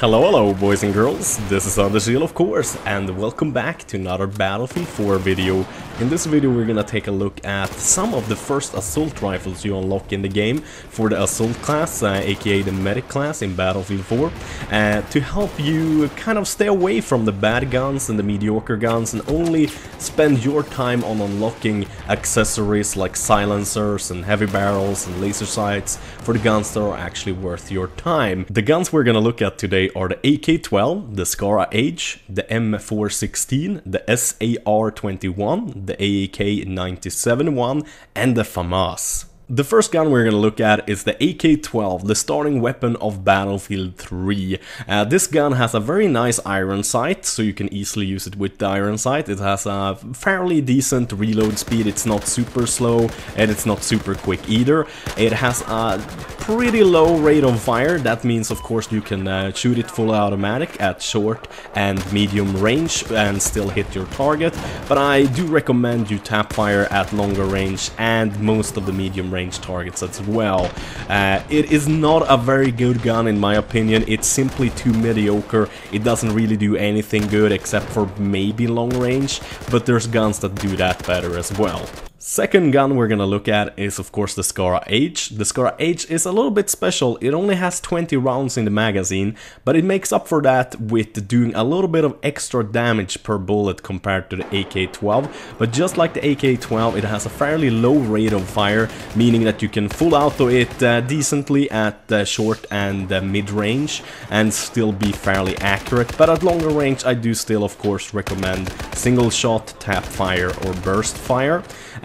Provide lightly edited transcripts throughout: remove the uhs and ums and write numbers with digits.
Hello boys and girls, this is Underseal of course, and welcome back to another Battlefield 4 video. In this video we're gonna take a look at some of the first assault rifles you unlock in the game for the assault class, aka the medic class in Battlefield 4, to help you kind of stay away from the bad guns and the mediocre guns and only spend your time on unlocking accessories like silencers and heavy barrels and laser sights for the guns that are actually worth your time. The guns we're gonna look at today are the AK-12, the Skara H, the M416, the SAR-21, the AAK-97-1 and the FAMAS. The first gun we're gonna look at is the AK-12, the starting weapon of Battlefield 3. This gun has a very nice iron sight, so you can easily use it with the iron sight. It has a fairly decent reload speed, it's not super slow and it's not super quick either. It has a pretty low rate of fire, that means of course you can shoot it full automatic at short and medium range and still hit your target, but I do recommend you tap fire at longer range and most of the medium range targets as well. It is not a very good gun in my opinion, it's simply too mediocre. It doesn't really do anything good except for maybe long range, but there's guns that do that better as well. Second gun we're gonna look at is of course the Skara H. The Skara H is a little bit special, it only has 20 rounds in the magazine, but it makes up for that with doing a little bit of extra damage per bullet compared to the AK-12, but just like the AK-12 it has a fairly low rate of fire, meaning that you can full auto it decently at short and mid-range and still be fairly accurate, but at longer range I do still of course recommend single shot, tap fire or burst fire.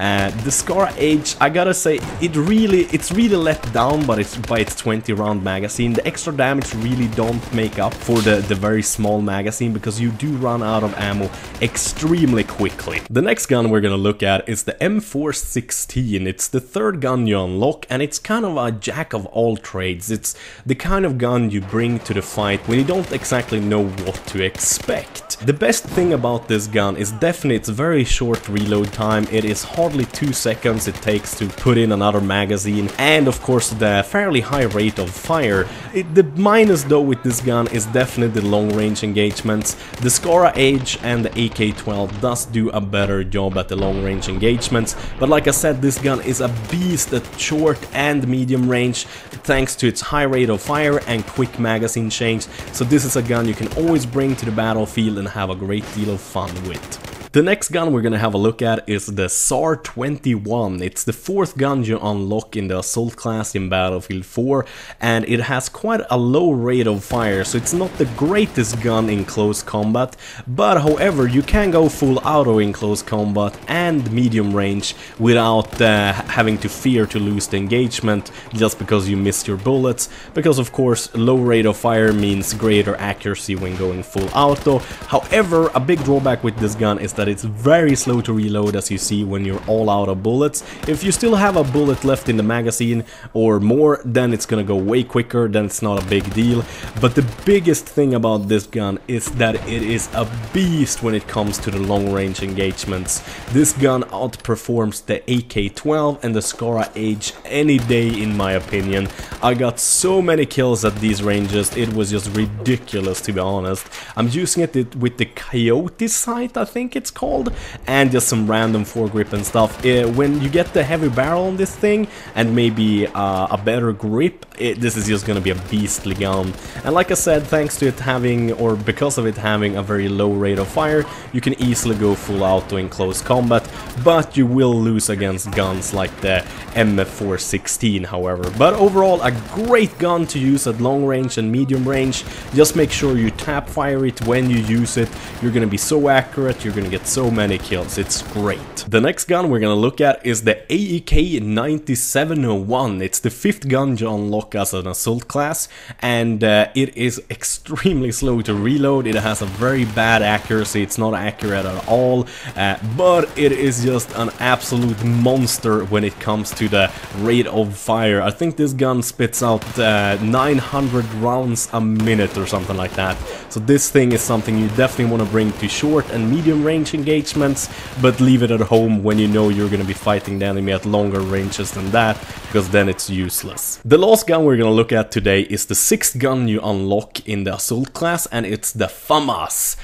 The Skara H, I gotta say, it's really let down by its 20 round magazine. The extra damage really don't make up for the very small magazine because you do run out of ammo extremely quickly. The next gun we're gonna look at is the M416. It's the third gun you unlock and it's kind of a jack of all trades. It's the kind of gun you bring to the fight when you don't exactly know what to expect. The best thing about this gun is definitely its very short reload time. It is hardly 2 seconds it takes to put in another magazine, and of course the fairly high rate of fire. The minus though with this gun is definitely the long range engagements. The Skara H and the AK-12 does do a better job at the long range engagements, but like I said, this gun is a beast at short and medium range thanks to its high rate of fire and quick magazine change, so this is a gun you can always bring to the battlefield and have a great deal of fun with. The next gun we're gonna have a look at is the SAR-21. It's the fourth gun you unlock in the assault class in Battlefield 4, and it has quite a low rate of fire, so it's not the greatest gun in close combat, but however you can go full auto in close combat and medium range without having to fear to lose the engagement just because you missed your bullets, because of course low rate of fire means greater accuracy when going full auto. However, a big drawback with this gun is that it's very slow to reload, as you see when you're all out of bullets. If you still have a bullet left in the magazine or more, then it's gonna go way quicker, then it's not a big deal. But the biggest thing about this gun is that it is a beast when it comes to the long range engagements. This gun outperforms the AK-12 and the Skara H any day in my opinion. I got so many kills at these ranges, it was just ridiculous to be honest. I'm using it with the Coyote sight, I think it's called, and just some random foregrip and stuff. When you get the heavy barrel on this thing and maybe a better grip, this is just gonna be a beastly gun. And like I said, thanks to it having, or because of it having a very low rate of fire, you can easily go full auto in close combat, but you will lose against guns like the M416 however. But overall a great gun to use at long range and medium range. Just make sure you tap fire it when you use it, you're gonna be so accurate, you're gonna get so many kills, it's great. The next gun we're gonna look at is the AAK-97-1. It's the fifth gun you unlock as an assault class, and it is extremely slow to reload. It has a very bad accuracy, it's not accurate at all, but it is just an absolute monster when it comes to the rate of fire. I think this gun spits out 900 rounds a minute or something like that. So this thing is something you definitely want to bring to short and medium range range engagements, but leave it at home when you know you're gonna be fighting the enemy at longer ranges than that, because then it's useless. The last gun we're gonna look at today is the 6th gun you unlock in the Assault class, and it's the FAMAS.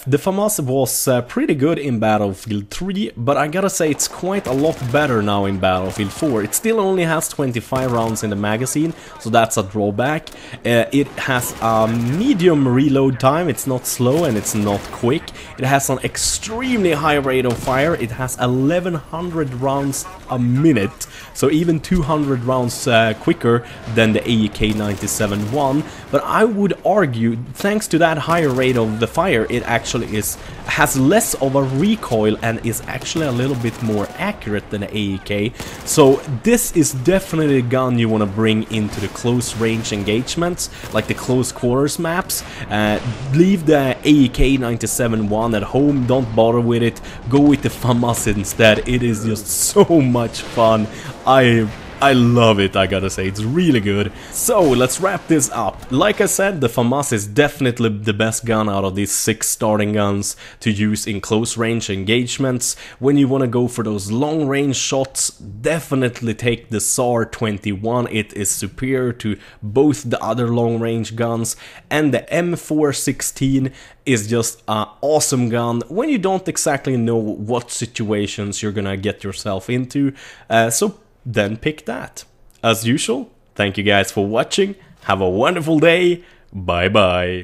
The FAMAS was pretty good in Battlefield 3, but I gotta say it's quite a lot better now in Battlefield 4. It still only has 25 rounds in the magazine, so that's a drawback. It has a medium reload time, it's not slow and it's not quick. It has an extremely high rate of fire, it has 1100 rounds a minute, so even 200 rounds quicker than the AEK-97-1, but I would argue, thanks to that higher rate of the fire, it actually has less of a recoil and is actually a little bit more accurate than the AEK, so this is definitely a gun you want to bring into the close range engagements, like the close quarters maps. Leave the AEK-97-1 at home, don't bother with it, go with the FAMAS instead. It is just so much fun. I love it, I gotta say, it's really good. So, let's wrap this up. Like I said, the FAMAS is definitely the best gun out of these 6 starting guns to use in close range engagements. When you wanna go for those long range shots, definitely take the SAR-21. It is superior to both the other long range guns, and the M416 is just an awesome gun when you don't exactly know what situations you're gonna get yourself into, so then pick that. As usual, thank you guys for watching, have a wonderful day, bye bye.